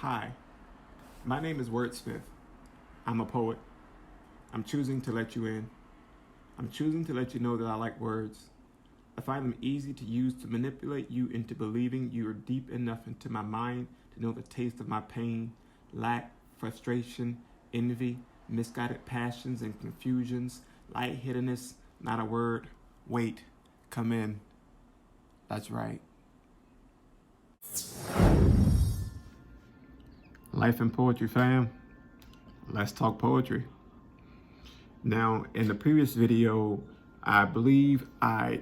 Hi, my name is Wordsmith. I'm a poet. I'm choosing to let you in. I'm choosing to let you know that I like words. I find them easy to use to manipulate you into believing you are deep enough into my mind to know the taste of my pain, lack, frustration, envy, misguided passions and confusions, lightheadedness, not a word. Wait, come in. That's right. Life and poetry, fam. Let's talk poetry. Now, in the previous video, I believe I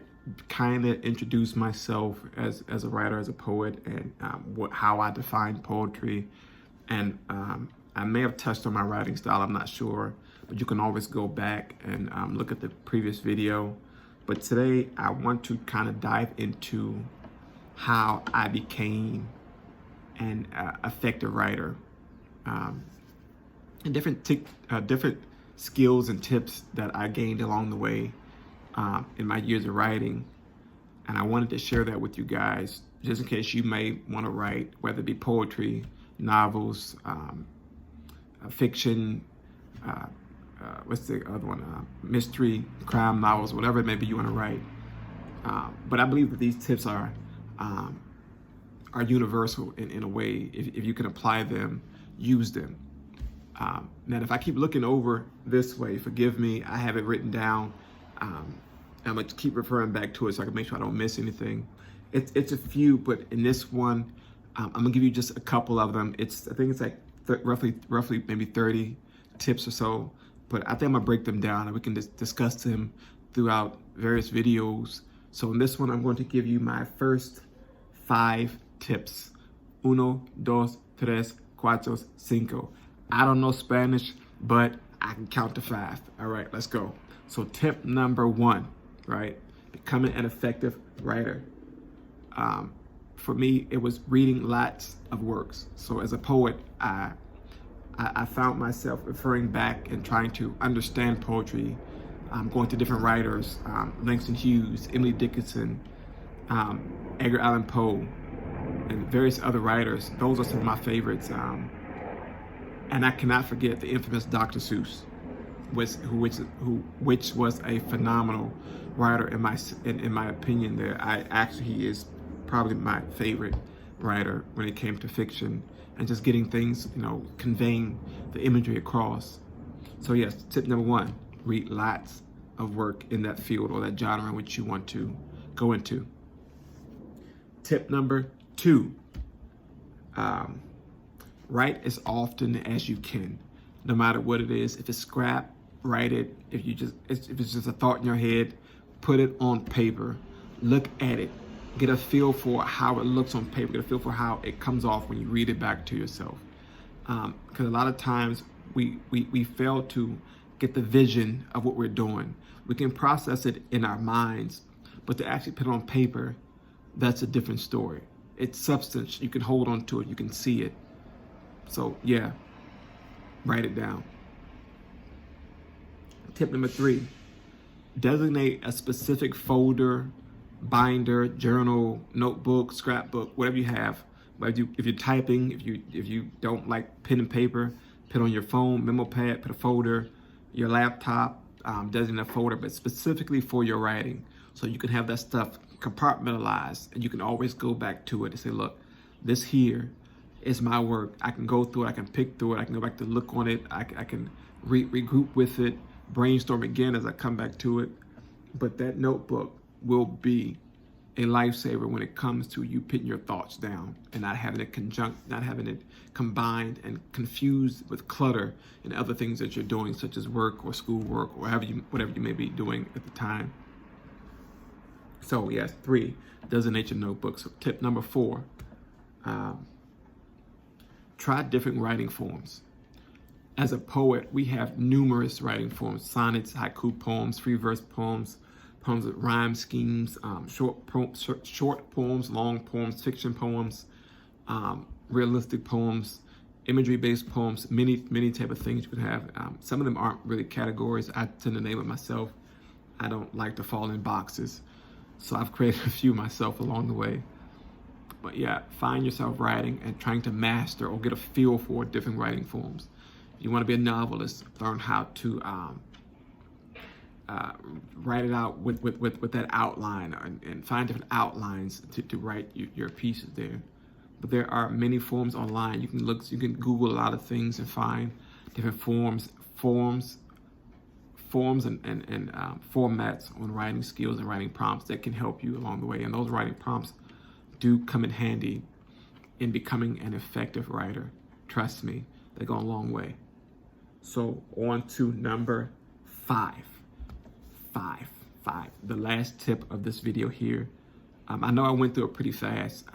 kind of introduced myself as a writer, as a poet, and how I define poetry. And I may have touched on my writing style, I'm not sure, but you can always go back and look at the previous video. But today, I want to kind of dive into how I became an effective writer, and different skills and tips that I gained along the way in my years of writing. And I wanted to share that with you guys, just in case you may want to write, whether it be poetry, novels, fiction, what's the other one? Mystery, crime novels, whatever it may be you want to write. But I believe that these tips are universal in a way. If you can apply them, use them. Now, if I keep looking over this way, forgive me, I have it written down. I'm going to keep referring back to it so I can make sure I don't miss anything. It's a few, but in this one, I'm going to give you just a couple of them. I think it's like roughly maybe 30 tips or so, but I think I'm going to break them down and we can discuss them throughout various videos. So in this one, I'm going to give you my first 5 tips. Uno, dos, tres, cuatro, cinco. I don't know Spanish, but I can count to 5. All right, let's go. So tip number 1, right? Becoming an effective writer. For me, it was reading lots of works. So as a poet, I found myself referring back and trying to understand poetry, going to different writers, Langston Hughes, Emily Dickinson, Edgar Allan Poe, and various other writers. Those are some of my favorites. And I cannot forget the infamous Dr. Seuss, which was a phenomenal writer in my opinion. He is probably my favorite writer when it came to fiction and just getting things, conveying the imagery across. So yes, tip number 1, read lots of work in that field or that genre in which you want to go into. Tip number 2, write as often as you can, no matter what it is. If it's scrap, write it. If it's just a thought in your head, put it on paper. Look at it. Get a feel for how it looks on paper. Get a feel for how it comes off when you read it back to yourself. Because a lot of times we fail to get the vision of what we're doing. We can process it in our minds, but to actually put it on paper, that's a different story. It's substance. You can hold on to it. You can see it. So yeah, write it down. Tip number 3, designate a specific folder, binder, journal, notebook, scrapbook, whatever you have. But if you're typing, if you don't like pen and paper, put on your phone, memo pad, put a folder, your laptop, designate a folder, but specifically for your writing. So you can have that stuff compartmentalized and you can always go back to it and say, look, this here is my work. I can go through it, I can pick through it, I can go back to look on it, I can regroup with it, brainstorm again as I come back to it. But that notebook will be a lifesaver when it comes to you putting your thoughts down and not having it combined and confused with clutter and other things that you're doing, such as work or schoolwork or whatever you may be doing at the time. So yes, 3, designate your notebook. So tip number 4, try different writing forms. As a poet, we have numerous writing forms: sonnets, haiku poems, free verse poems, poems with rhyme schemes, short poems, long poems, fiction poems, realistic poems, imagery-based poems, many type of things you could have. Some of them aren't really categories. I tend to name it myself. I don't like to fall in boxes. So I've created a few myself along the way. But yeah, find yourself writing and trying to master or get a feel for different writing forms. If you want to be a novelist, learn how to write it out with that outline, and find different outlines to write your pieces there. But there are many forms online. You can Google a lot of things and find different forms and formats on writing skills and writing prompts that can help you along the way. And those writing prompts do come in handy in becoming an effective writer. Trust me, they go a long way. So on to number 5. The last tip of this video here. I know I went through it pretty fast,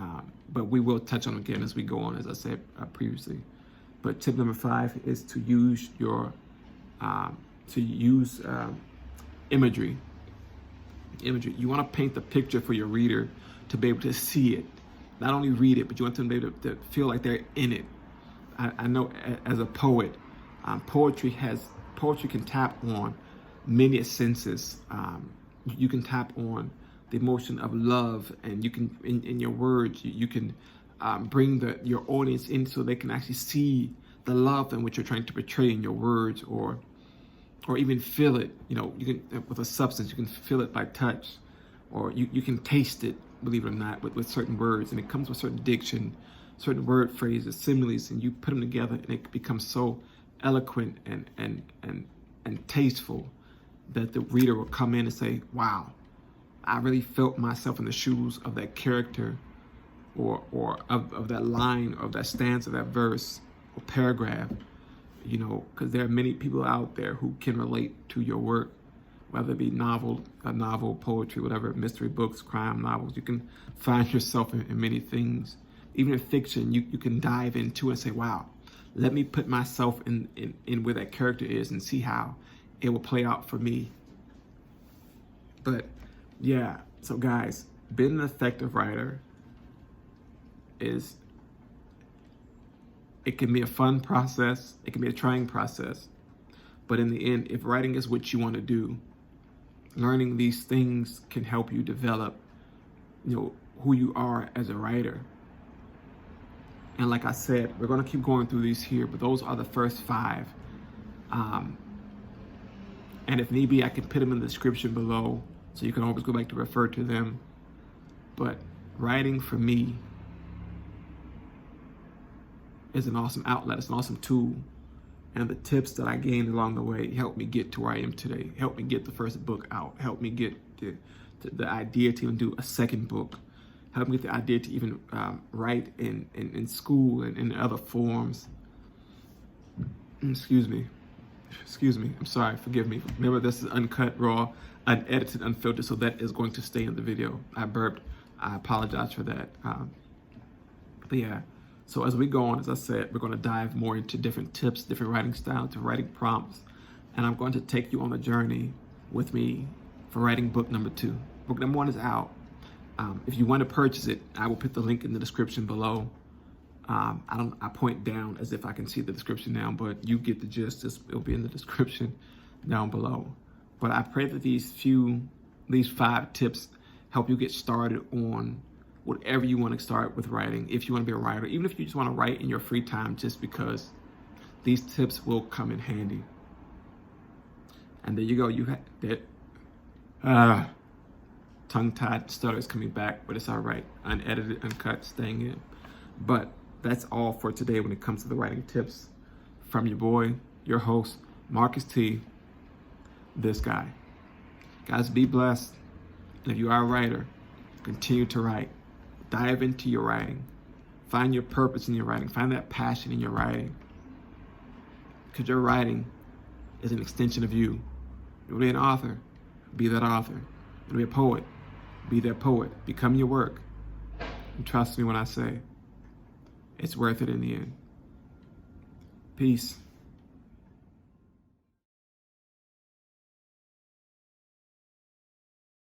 but we will touch on it again as we go on, as I said previously. But tip number 5 is to use your imagery. You want to paint the picture for your reader to be able to see it. Not only read it, but you want them to be able to feel like they're in it. I know as a poet, poetry can tap on many senses. You can tap on the emotion of love, and you can, in your words, you can bring your audience in so they can actually see the love in which you're trying to portray in your words, or even feel it. You can, with a substance, you can feel it by touch, or you can taste it, believe it or not, with certain words, and it comes with certain diction, certain word phrases, similes, and you put them together, and it becomes so eloquent and tasteful that the reader will come in and say, wow, I really felt myself in the shoes of that character, or of that line, of that stanza, that verse or paragraph, because there are many people out there who can relate to your work, whether it be novel, poetry, whatever, mystery books, crime novels. You can find yourself in many things. Even in fiction, you can dive into and say, wow, let me put myself in where that character is and see how it will play out for me. But yeah, so guys, being an effective writer it can be a fun process, it can be a trying process, but in the end, if writing is what you want to do, learning these things can help you develop, who you are as a writer. And like I said, we're going to keep going through these here, but those are the first 5. And if need be, I can put them in the description below, so you can always go back to refer to them. But writing for me is an awesome outlet. It's an awesome tool. And the tips that I gained along the way helped me get to where I am today. Helped me get the first book out. Helped me get the idea to even do a second book. Helped me get the idea to even write in school and in other forms. Excuse me. I'm sorry. Forgive me. Remember, this is uncut, raw, unedited, unfiltered, so that is going to stay in the video. I burped. I apologize for that. But yeah. So as we go on, as I said, we're going to dive more into different tips, different writing styles, to writing prompts. And I'm going to take you on a journey with me for writing book number 2. Book number 1 is out. If you want to purchase it, I will put the link in the description below. I point down as if I can see the description now, but you get the gist. It'll be in the description down below. But I pray that these 5 tips help you get started on whatever you want to start with writing. If you want to be a writer, even if you just want to write in your free time, just because these tips will come in handy. And there you go. You had that. Tongue-tied stutter is coming back, but it's all right. Unedited, uncut, staying in. But that's all for today when it comes to the writing tips from your boy, your host, Marcus T, this guy. Guys, be blessed. And if you are a writer, continue to write. Dive into your writing. Find your purpose in your writing. Find that passion in your writing. Because your writing is an extension of you. You want to be an author? Be that author. You want to be a poet? Be that poet. Become your work. And trust me when I say, it's worth it in the end. Peace.